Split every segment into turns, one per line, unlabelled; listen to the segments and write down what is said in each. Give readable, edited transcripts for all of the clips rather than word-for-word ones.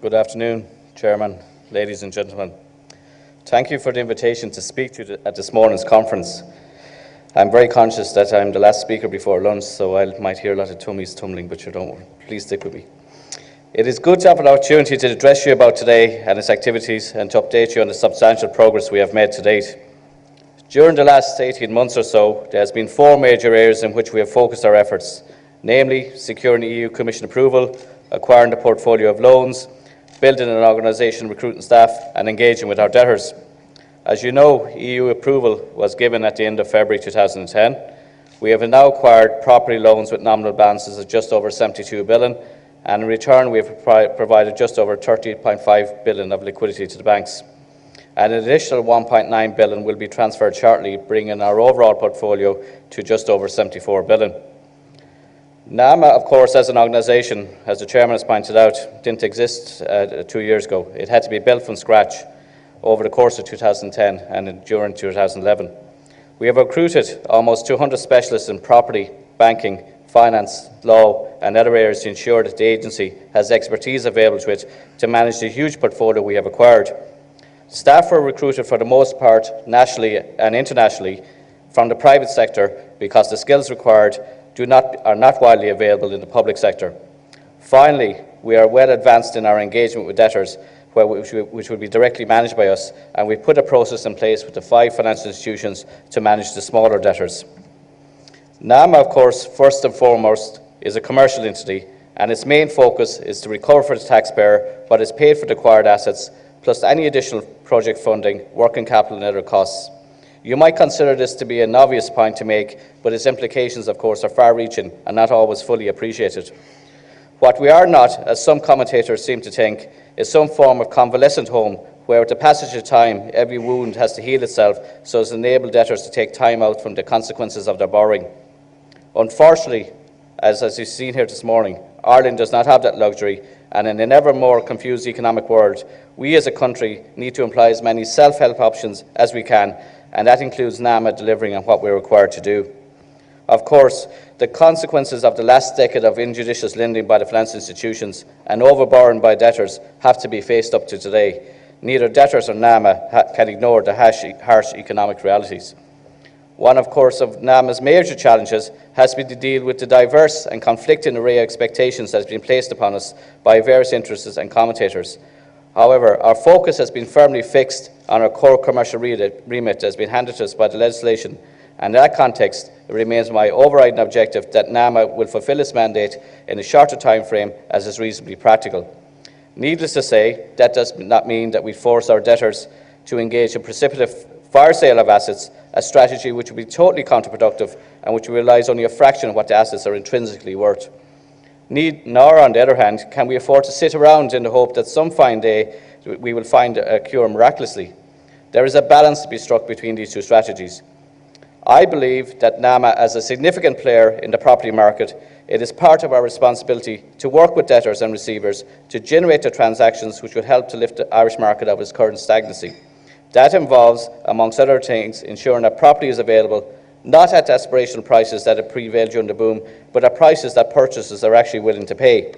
Good afternoon, Chairman, ladies and gentlemen. Thank you for the invitation to speak to you at this morning's conference. I'm very conscious that I'm the last speaker before lunch, so I might hear a lot of tummies tumbling, but please stick with me. It is good to have an opportunity to address you about today and its activities and to update you on the substantial progress we have made to date. During the last 18 months or so, there has been 4 major areas in which we have focused our efforts, namely securing EU Commission approval, acquiring the portfolio of loans, building an organisation, recruiting staff and engaging with our debtors. As you know, EU approval was given at the end of February 2010. We have now acquired property loans with nominal balances of just over 72 billion, and in return we have provided just over 30.5 billion of liquidity to the banks. And an additional 1.9 billion will be transferred shortly, bringing our overall portfolio to just over 74 billion. NAMA, of course, as an organisation, as the Chairman has pointed out, didn't exist 2 years ago. It had to be built from scratch over the course of 2010 and during 2011. We have recruited almost 200 specialists in property, banking, finance, law and other areas to ensure that the agency has expertise available to it to manage the huge portfolio we have acquired. Staff were recruited for the most part nationally and internationally from the private sector because the skills required are not widely available in the public sector. Finally, we are well advanced in our engagement with debtors, which will be directly managed by us, and we've put a process in place with the 5 financial institutions to manage the smaller debtors. NAMA, of course, first and foremost, is a commercial entity, and its main focus is to recover for the taxpayer what is paid for the acquired assets, plus any additional project funding, working capital and other costs. You might consider this to be an obvious point to make, but its implications, of course, are far-reaching and not always fully appreciated. What we are not, as some commentators seem to think, is some form of convalescent home where, with the passage of time, every wound has to heal itself so as to enable debtors to take time out from the consequences of their borrowing. Unfortunately, as you've seen here this morning, Ireland does not have that luxury, and in an ever more confused economic world, we as a country need to employ as many self-help options as we can, and that includes NAMA delivering on what we're required to do. Of course, the consequences of the last decade of injudicious lending by the financial institutions and overborrowing by debtors have to be faced up to today. Neither debtors nor NAMA can ignore the harsh economic realities. One, of course, of NAMA's major challenges has been to deal with the diverse and conflicting array of expectations that has been placed upon us by various interests and commentators. However, our focus has been firmly fixed on our core commercial remit that has been handed to us by the legislation, and in that context, it remains my overriding objective that NAMA will fulfil its mandate in a shorter time frame as is reasonably practical. Needless to say, that does not mean that we force our debtors to engage in precipitate fire sale of assets, a strategy which would be totally counterproductive and which relies only a fraction of what the assets are intrinsically worth. Nor, on the other hand, can we afford to sit around in the hope that some fine day we will find a cure miraculously. There is a balance to be struck between these two strategies. I believe that NAMA, as a significant player in the property market, it is part of our responsibility to work with debtors and receivers to generate the transactions which would help to lift the Irish market out of its current stagnancy. That involves, amongst other things, ensuring that property is available not at aspirational prices that have prevailed during the boom, but at prices that purchasers are actually willing to pay.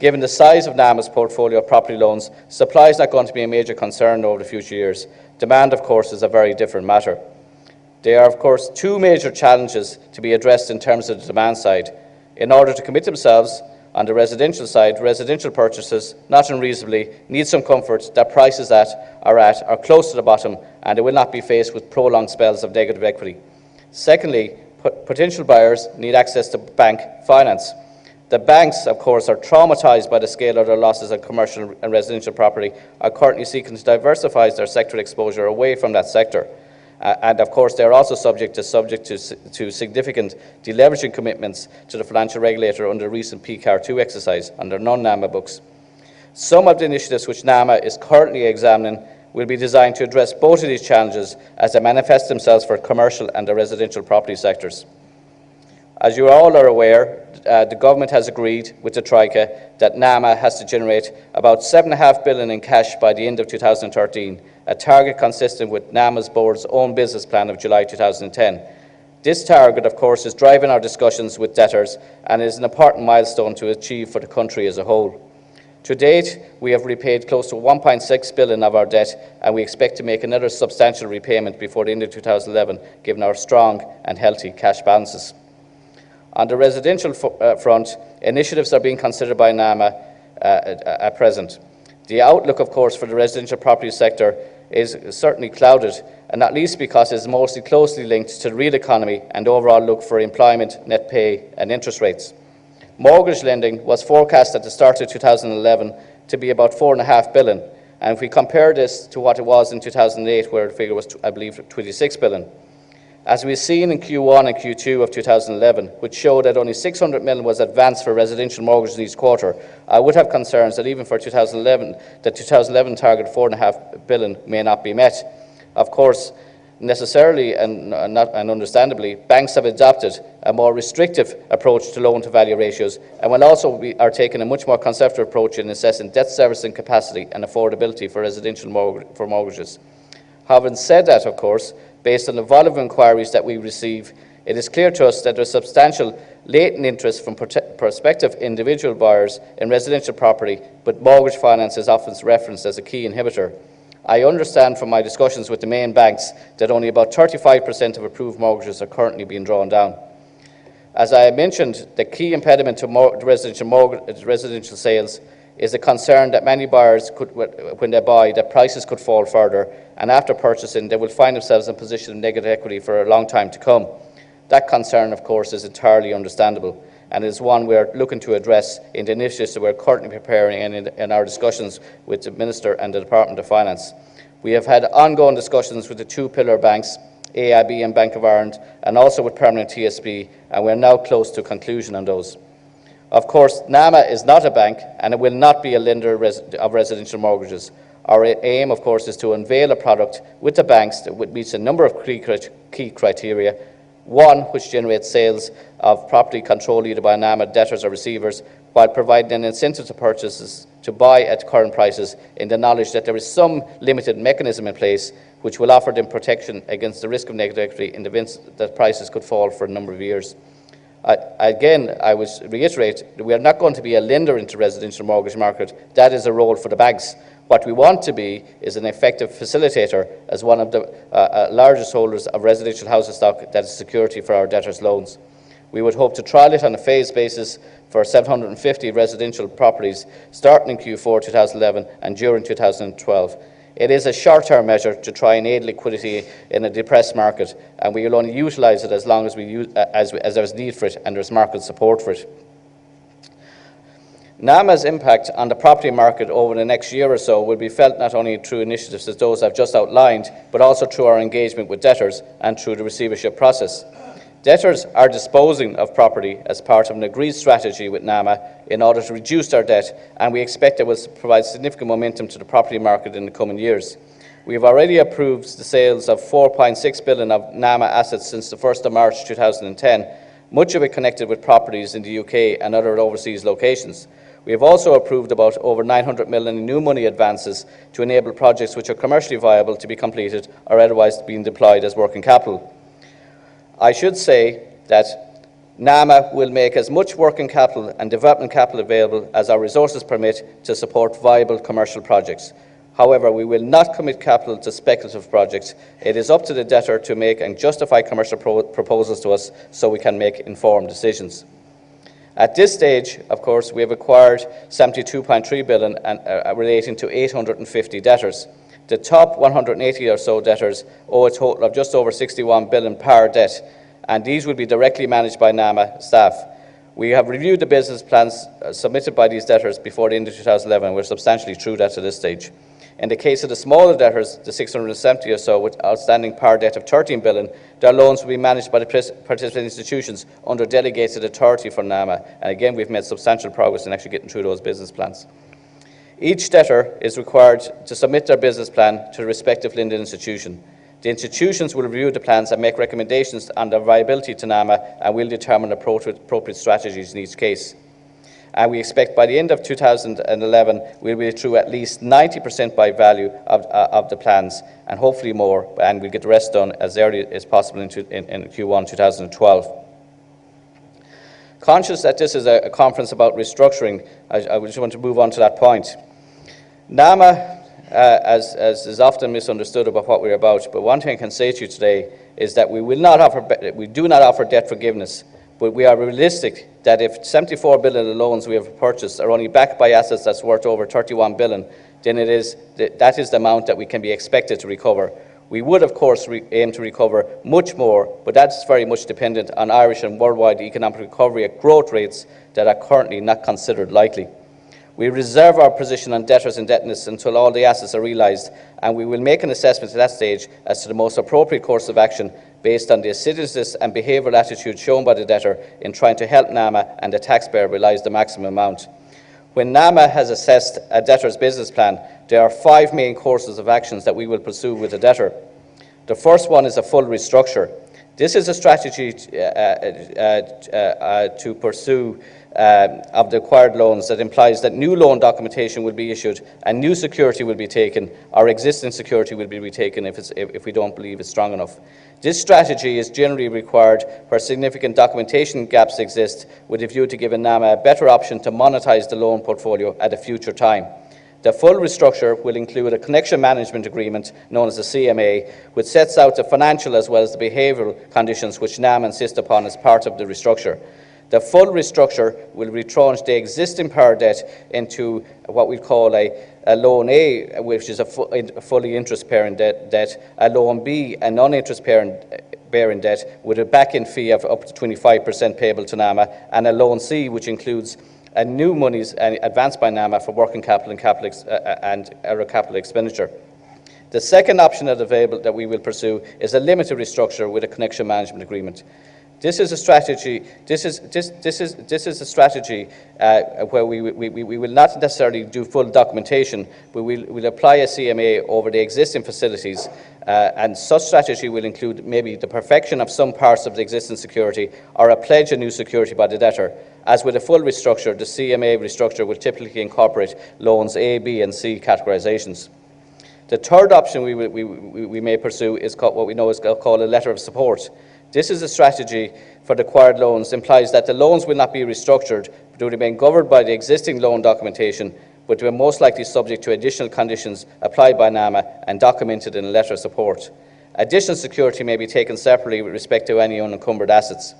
Given the size of NAMA's portfolio of property loans, supply is not going to be a major concern over the future years. Demand, of course, is a very different matter. There are, of course, 2 major challenges to be addressed in terms of the demand side. In order to commit themselves on the residential side, residential purchasers, not unreasonably, need some comfort that prices are close to the bottom and they will not be faced with prolonged spells of negative equity. Secondly, potential buyers need access to bank finance. The banks, of course, are traumatised by the scale of their losses on commercial and residential property, are currently seeking to diversify their sectoral exposure away from that sector. And, of course, they are also subject to significant deleveraging commitments to the financial regulator under the recent PCAR2 exercise under non-NAMA books. Some of the initiatives which NAMA is currently examining will be designed to address both of these challenges as they manifest themselves for commercial and the residential property sectors. As you all are aware, the government has agreed with the Troika that NAMA has to generate about $7.5 billion in cash by the end of 2013, a target consistent with NAMA's board's own business plan of July 2010. This target, of course, is driving our discussions with debtors and is an important milestone to achieve for the country as a whole. To date, we have repaid close to 1.6 billion of our debt, and we expect to make another substantial repayment before the end of 2011, given our strong and healthy cash balances. On the residential front, initiatives are being considered by NAMA at present. The outlook, of course, for the residential property sector is certainly clouded, and not least because it is mostly closely linked to the real economy and overall look for employment, net pay and interest rates. Mortgage lending was forecast at the start of 2011 to be about 4.5 billion, and if we compare this to what it was in 2008, where the figure was, I believe, 26 billion. As we've seen in Q1 and Q2 of 2011, which showed that only 600 million was advanced for residential mortgages each quarter, I would have concerns that even for 2011, the 2011 target of 4.5 billion may not be met. Of course, necessarily and understandably, banks have adopted a more restrictive approach to loan-to-value ratios, and will also are taking a much more conservative approach in assessing debt servicing capacity and affordability for residential mortgages. Having said that, of course, based on the volume of inquiries that we receive, it is clear to us that there is substantial latent interest from prospective individual buyers in residential property, but mortgage finance is often referenced as a key inhibitor. I understand from my discussions with the main banks that only about 35% of approved mortgages are currently being drawn down. As I mentioned, the key impediment to residential sales is the concern that many buyers could, when they buy, that prices could fall further, and after purchasing they will find themselves in a position of negative equity for a long time to come. That concern, of course, is entirely understandable, and is one we are looking to address in the initiatives that we are currently preparing and in our discussions with the Minister and the Department of Finance. We have had ongoing discussions with the two pillar banks, AIB and Bank of Ireland, and also with Permanent TSB, and we are now close to conclusion on those. Of course, NAMA is not a bank, and it will not be a lender of residential mortgages. Our aim, of course, is to unveil a product with the banks that meets a number of key criteria. One, which generates sales of property controlled either by NAMA debtors or receivers, while providing an incentive to purchasers to buy at current prices, in the knowledge that there is some limited mechanism in place which will offer them protection against the risk of negative equity in the event that prices could fall for a number of years. Again, I would reiterate that we are not going to be a lender into the residential mortgage market. That is a role for the banks. What we want to be is an effective facilitator as one of the largest holders of residential housing stock that is security for our debtors' loans. We would hope to trial it on a phased basis for 750 residential properties starting in Q4 2011 and during 2012. It is a short-term measure to try and aid liquidity in a depressed market, and we will only utilise it as long as there is need for it and there is market support for it. NAMA's impact on the property market over the next year or so will be felt not only through initiatives as those I've just outlined, but also through our engagement with debtors and through the receivership process. Debtors are disposing of property as part of an agreed strategy with NAMA in order to reduce their debt, and we expect it will provide significant momentum to the property market in the coming years. We have already approved the sales of 4.6 billion of NAMA assets since the 1st of March 2010, much of it connected with properties in the UK and other overseas locations. We have also approved about over 900 million in new money advances to enable projects which are commercially viable to be completed or otherwise being deployed as working capital. I should say that NAMA will make as much working capital and development capital available as our resources permit to support viable commercial projects. However, we will not commit capital to speculative projects. It is up to the debtor to make and justify commercial proposals to us so we can make informed decisions. At this stage, of course, we have acquired 72.3 billion relating to 850 debtors. The top 180 or so debtors owe a total of just over 61 billion par debt, and these will be directly managed by NAMA staff. We have reviewed the business plans submitted by these debtors before the end of 2011. We're substantially through that to this stage. In the case of the smaller debtors, the 670 or so with outstanding par debt of 13 billion, their loans will be managed by the participating institutions under delegated authority from NAMA. And again, we've made substantial progress in actually getting through those business plans. Each debtor is required to submit their business plan to the respective lending institution. The institutions will review the plans and make recommendations on their viability to NAMA, and will determine appropriate strategies in each case. And we expect by the end of 2011 we'll be through at least 90% by value of the plans, and hopefully more, and we'll get the rest done as early as possible in Q1 2012. Conscious that this is a conference about restructuring, I just want to move on to that point. NAMA, as is often misunderstood about what we're about, but one thing I can say to you today is that we do not offer debt forgiveness, but we are realistic that if 74 billion of loans we have purchased are only backed by assets that's worth over 31 billion, then that is the amount that we can be expected to recover. We would, of course, aim to recover much more, but that's very much dependent on Irish and worldwide economic recovery at growth rates that are currently not considered likely. We reserve our position on debtors' indebtedness until all the assets are realised, and we will make an assessment at that stage as to the most appropriate course of action based on the assiduousness and behavioural attitude shown by the debtor in trying to help NAMA and the taxpayer realise the maximum amount. When NAMA has assessed a debtor's business plan, there are 5 main courses of actions that we will pursue with the debtor. The first one is a full restructure. This is a strategy to pursue of the acquired loans that implies that new loan documentation will be issued and new security will be taken, or existing security will be retaken if we don't believe it's strong enough. This strategy is generally required where significant documentation gaps exist, with a view to giving NAMA a better option to monetise the loan portfolio at a future time. The full restructure will include a connection management agreement known as the CMA, which sets out the financial as well as the behavioural conditions which NAMA insist upon as part of the restructure. The full restructure will retranche the existing power debt into what we call a Loan A, which is a fully interest-bearing debt, a Loan B, a non-interest-bearing debt with a back-end fee of up to 25% payable to NAMA, and a Loan C, which includes new monies advanced by NAMA for working capital and other capital expenditure. The second option that we will pursue is a limited restructure with a connection management agreement. This is a strategy. This is a strategy where we will not necessarily do full documentation, but we'll apply a CMA over the existing facilities, and such strategy will include maybe the perfection of some parts of the existing security or a pledge of new security by the debtor. As with a full restructure, the CMA restructure will typically incorporate loans A, B, and C categorisations. The third option we may pursue is what we know is called a letter of support. This is a strategy for the acquired loans, implies that the loans will not be restructured, but will remain governed by the existing loan documentation, but will most likely subject to additional conditions applied by NAMA and documented in a letter of support. Additional security may be taken separately with respect to any unencumbered assets.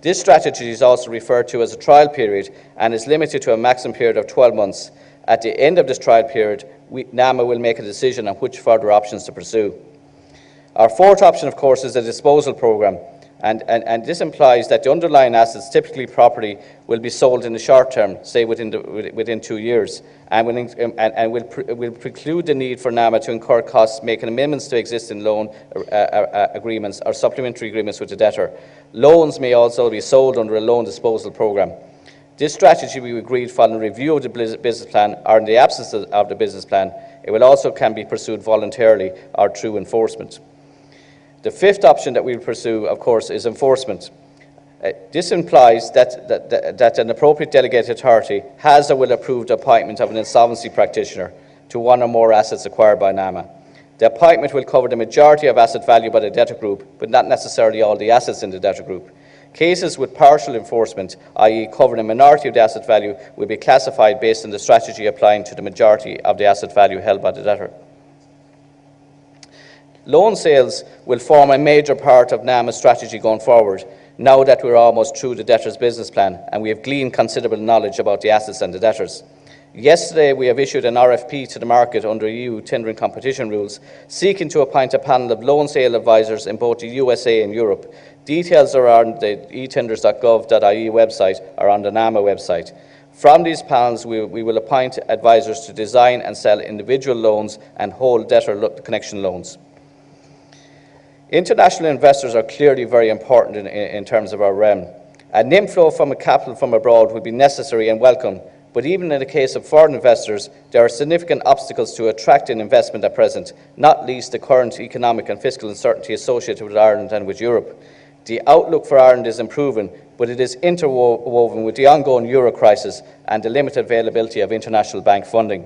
This strategy is also referred to as a trial period and is limited to a maximum period of 12 months. At the end of this trial period, NAMA will make a decision on which further options to pursue. Our fourth option, of course, is a disposal programme, and this implies that the underlying assets, typically property, will be sold in the short term, say within 2 years, and will preclude the need for NAMA to incur costs making amendments to existing loan agreements or supplementary agreements with the debtor. Loans may also be sold under a loan disposal programme. This strategy we agreed following review of the business plan, or in the absence of the business plan. It will also can be pursued voluntarily or through enforcement. The fifth option that we will pursue, of course, is enforcement. This implies that an appropriate delegated authority has or will approve the appointment of an insolvency practitioner to one or more assets acquired by NAMA. The appointment will cover the majority of asset value by the debtor group, but not necessarily all the assets in the debtor group. Cases with partial enforcement, i.e. covering a minority of the asset value, will be classified based on the strategy applying to the majority of the asset value held by the debtor. Loan sales will form a major part of NAMA's strategy going forward, now that we're almost through the debtor's business plan and we have gleaned considerable knowledge about the assets and the debtors. Yesterday, we have issued an RFP to the market under EU tendering competition rules, seeking to appoint a panel of loan sale advisors in both the USA and Europe. Details are on the etenders.gov.ie website or on the NAMA website. From these panels, we will appoint advisors to design and sell individual loans and whole debtor connection loans. International investors are clearly very important in terms of our realm. An inflow from capital from abroad would be necessary and welcome, but even in the case of foreign investors, there are significant obstacles to attracting investment at present, not least the current economic and fiscal uncertainty associated with Ireland and with Europe. The outlook for Ireland is improving, but it is interwoven with the ongoing euro crisis and the limited availability of international bank funding.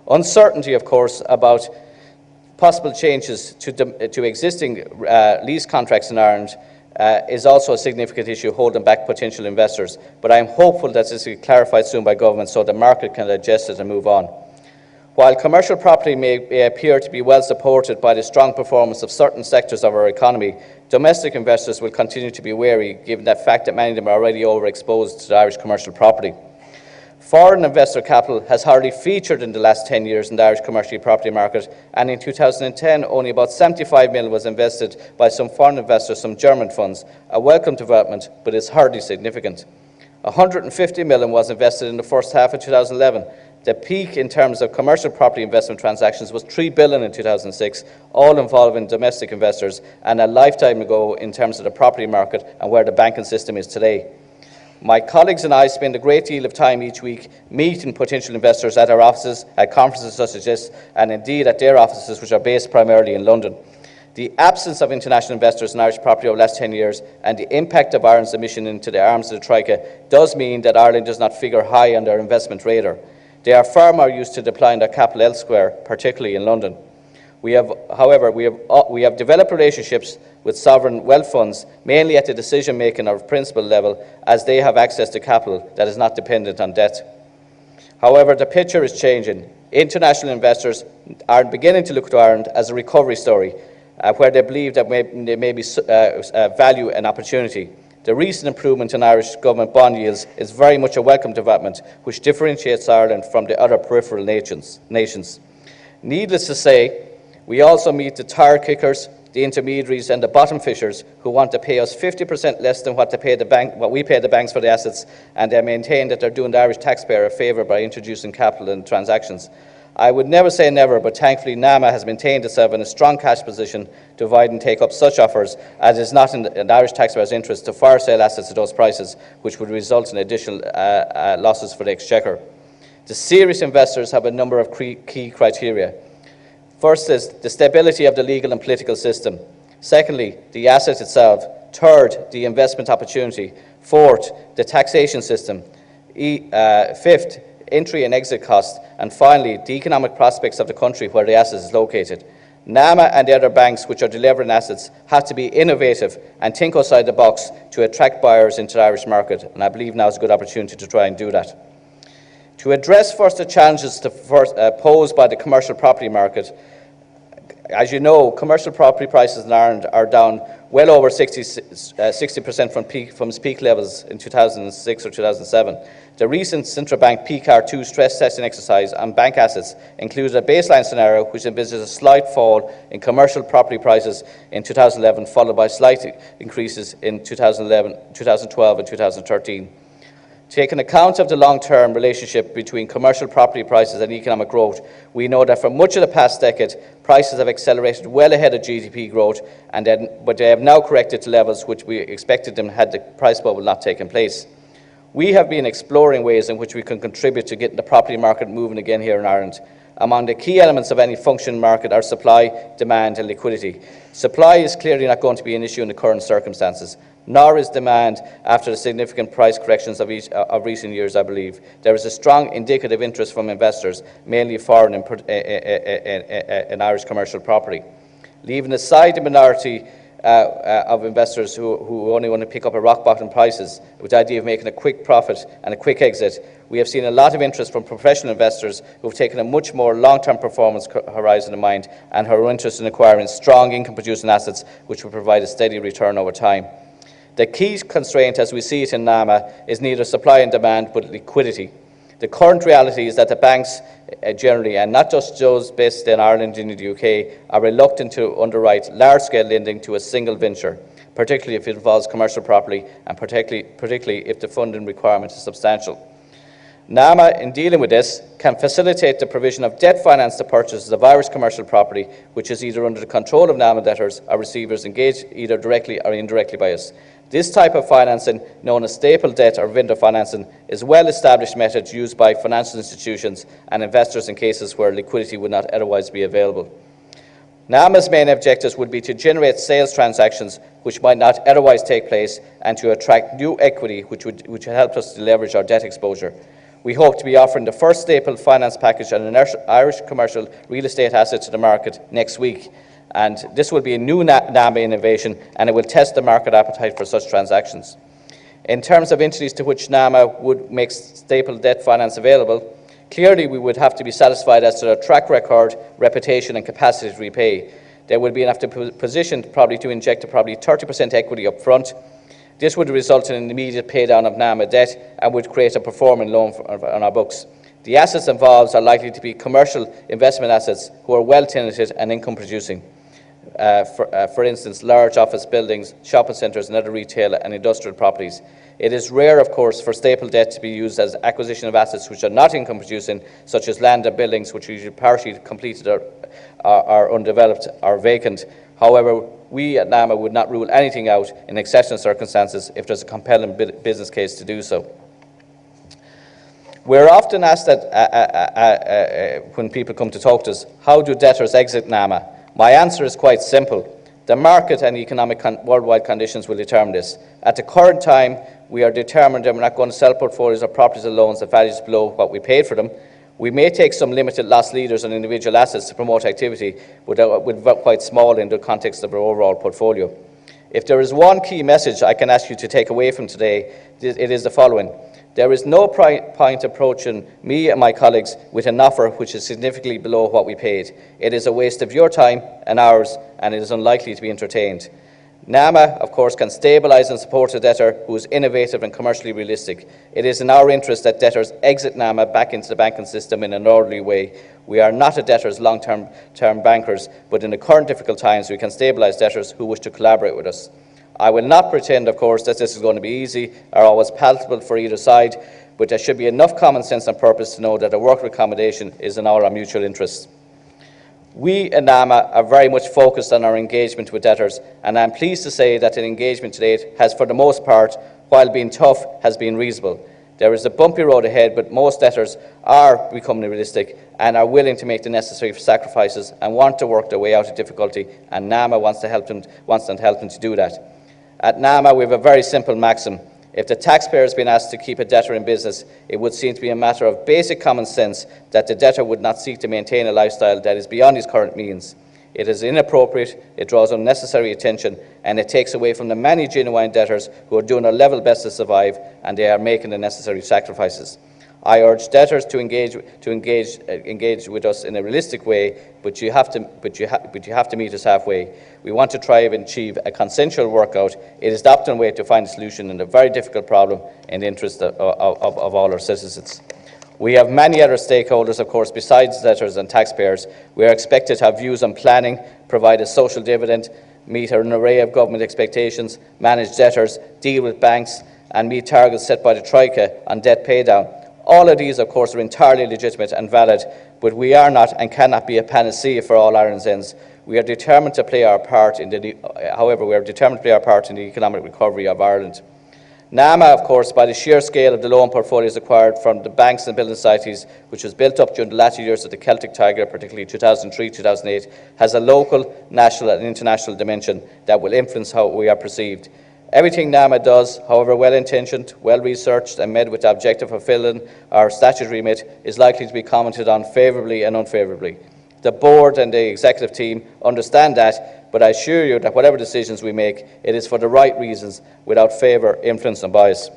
Uncertainty, of course, about possible changes to existing lease contracts in Ireland is also a significant issue holding back potential investors. But I am hopeful that this will be clarified soon by government so the market can digest it and move on. While commercial property may appear to be well supported by the strong performance of certain sectors of our economy, domestic investors will continue to be wary given the fact that many of them are already overexposed to Irish commercial property. Foreign investor capital has hardly featured in the last 10 years in the Irish commercial property market, and in 2010 only about 75 million was invested by some foreign investors, some German funds, a welcome development, but is hardly significant. 150 million was invested in the first half of 2011. The peak in terms of commercial property investment transactions was 3 billion in 2006, all involving domestic investors, and a lifetime ago in terms of the property market and where the banking system is today. My colleagues and I spend a great deal of time each week meeting potential investors at our offices, at conferences such as this, and indeed at their offices, which are based primarily in London. The absence of international investors in Irish property over the last 10 years and the impact of Ireland's admission into the arms of the Troika does mean that Ireland does not figure high on their investment radar. They are far more used to deploying their capital elsewhere, particularly in London. However, we have developed relationships with sovereign wealth funds, mainly at the decision-making or principal level, as they have access to capital that is not dependent on debt. However, the picture is changing. International investors are beginning to look to Ireland as a recovery story, where they believe that there may be value and opportunity. The recent improvement in Irish government bond yields is very much a welcome development, which differentiates Ireland from the other peripheral nations. Needless to say, we also meet the tire kickers, the intermediaries and the bottom fishers who want to pay us 50% less than what we pay the banks for the assets, and they maintain that they're doing the Irish taxpayer a favour by introducing capital in transactions. I would never say never, but thankfully NAMA has maintained itself in a strong cash position to avoid and take up such offers, as it is not in the Irish taxpayers' interest to fire sale assets at those prices, which would result in additional losses for the Exchequer. The serious investors have a number of key criteria. First is the stability of the legal and political system. Secondly, the asset itself. Third, the investment opportunity. Fourth, the taxation system. Fifth, entry and exit costs, and finally, the economic prospects of the country where the asset is located. NAMA and the other banks which are delivering assets have to be innovative and think outside the box to attract buyers into the Irish market, and I believe now is a good opportunity to try and do that. To address first the challenges posed by the commercial property market, as you know, commercial property prices in Ireland are down well over 60% from its peak levels in 2006 or 2007. The recent Central Bank PCAR2 stress testing exercise on bank assets included a baseline scenario which envisages a slight fall in commercial property prices in 2011, followed by slight increases in 2012 and 2013. Taking account of the long-term relationship between commercial property prices and economic growth, we know that for much of the past decade, prices have accelerated well ahead of GDP growth, but they have now corrected to levels which we expected them had the price bubble not taken place. We have been exploring ways in which we can contribute to getting the property market moving again here in Ireland. Among the key elements of any functioning market are supply, demand and liquidity. Supply is clearly not going to be an issue in the current circumstances, nor is demand after the significant price corrections of recent years, I believe. There is a strong indicative interest from investors, mainly foreign in Irish commercial property. Leaving aside the minority of investors who only want to pick up at rock bottom prices with the idea of making a quick profit and a quick exit, we have seen a lot of interest from professional investors who have taken a much more long-term performance horizon in mind and who are interested in acquiring strong income-producing assets which will provide a steady return over time. The key constraint, as we see it in NAMA, is neither supply and demand but liquidity. The current reality is that the banks generally, and not just those based in Ireland and in the UK, are reluctant to underwrite large-scale lending to a single venture, particularly if it involves commercial property and particularly if the funding requirement is substantial. NAMA, in dealing with this, can facilitate the provision of debt finance to purchases of Irish commercial property, which is either under the control of NAMA debtors or receivers engaged either directly or indirectly by us. This type of financing, known as staple debt or vendor financing, is a well-established method used by financial institutions and investors in cases where liquidity would not otherwise be available. NAMA's main objectives would be to generate sales transactions which might not otherwise take place and to attract new equity which would help us to leverage our debt exposure. We hope to be offering the first staple finance package on an Irish commercial real estate asset to the market next week. And this will be a new NAMA innovation, and it will test the market appetite for such transactions. In terms of entities to which NAMA would make staple debt finance available, clearly we would have to be satisfied as to their track record, reputation and capacity to repay. They would be enough to positioned probably to inject probably 30% equity up front. This would result in an immediate pay down of NAMA debt and would create a performing loan on our books. The assets involved are likely to be commercial investment assets who are well tenanted and income producing. For instance, large office buildings, shopping centres and other retail and industrial properties. It is rare, of course, for staple debt to be used as acquisition of assets which are not income producing, such as land and buildings which are usually partially completed or are undeveloped or vacant. However, we at NAMA would not rule anything out in exceptional circumstances if there's a compelling business case to do so. We're often asked that when people come to talk to us, how do debtors exit NAMA? My answer is quite simple. The market and economic worldwide conditions will determine this. At the current time, we are determined that we're not going to sell portfolios of properties or loans at values below what we paid for them. We may take some limited loss leaders on individual assets to promote activity, but quite small in the context of our overall portfolio. If there is one key message I can ask you to take away from today, it is the following. There is no point approaching me and my colleagues with an offer which is significantly below what we paid. It is a waste of your time and ours, and it is unlikely to be entertained. NAMA, of course, can stabilise and support a debtor who is innovative and commercially realistic. It is in our interest that debtors exit NAMA back into the banking system in an orderly way. We are not a debtors' long-term bankers, but in the current difficult times we can stabilise debtors who wish to collaborate with us. I will not pretend, of course, that this is going to be easy or always palatable for either side, but there should be enough common sense and purpose to know that a workable accommodation is in all our mutual interests. We at NAMA are very much focused on our engagement with debtors, and I am pleased to say that the engagement to date has, for the most part, while being tough, has been reasonable. There is a bumpy road ahead, but most debtors are becoming realistic and are willing to make the necessary sacrifices and want to work their way out of difficulty, and NAMA wants to help them to do that. At NAMA, we have a very simple maxim. If the taxpayer has been asked to keep a debtor in business, it would seem to be a matter of basic common sense that the debtor would not seek to maintain a lifestyle that is beyond his current means. It is inappropriate, it draws unnecessary attention, and it takes away from the many genuine debtors who are doing their level best to survive, and they are making the necessary sacrifices. I urge debtors to engage with us in a realistic way, but you have to meet us halfway. We want to try and achieve a consensual workout. It is the optimum way to find a solution in a very difficult problem in the interest of all our citizens. We have many other stakeholders, of course, besides debtors and taxpayers. We are expected to have views on planning, provide a social dividend, meet an array of government expectations, manage debtors, deal with banks, and meet targets set by the Troika on debt paydown. All of these, of course, are entirely legitimate and valid, but we are not and cannot be a panacea for all Ireland's ends. We are determined to play our part in the economic recovery of Ireland. NAMA, of course, by the sheer scale of the loan portfolios acquired from the banks and building societies, which was built up during the latter years of the Celtic Tiger, particularly 2003-2008, has a local, national and international dimension that will influence how we are perceived. Everything NAMA does, however well-intentioned, well-researched and met with the objective of fulfilling our statutory remit, is likely to be commented on favourably and unfavourably. The board and the executive team understand that, but I assure you that whatever decisions we make, it is for the right reasons, without favour, influence and bias.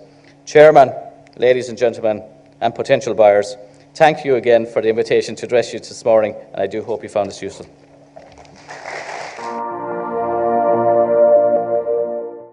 Chairman, ladies and gentlemen, and potential buyers, thank you again for the invitation to address you this morning, and I do hope you found this useful.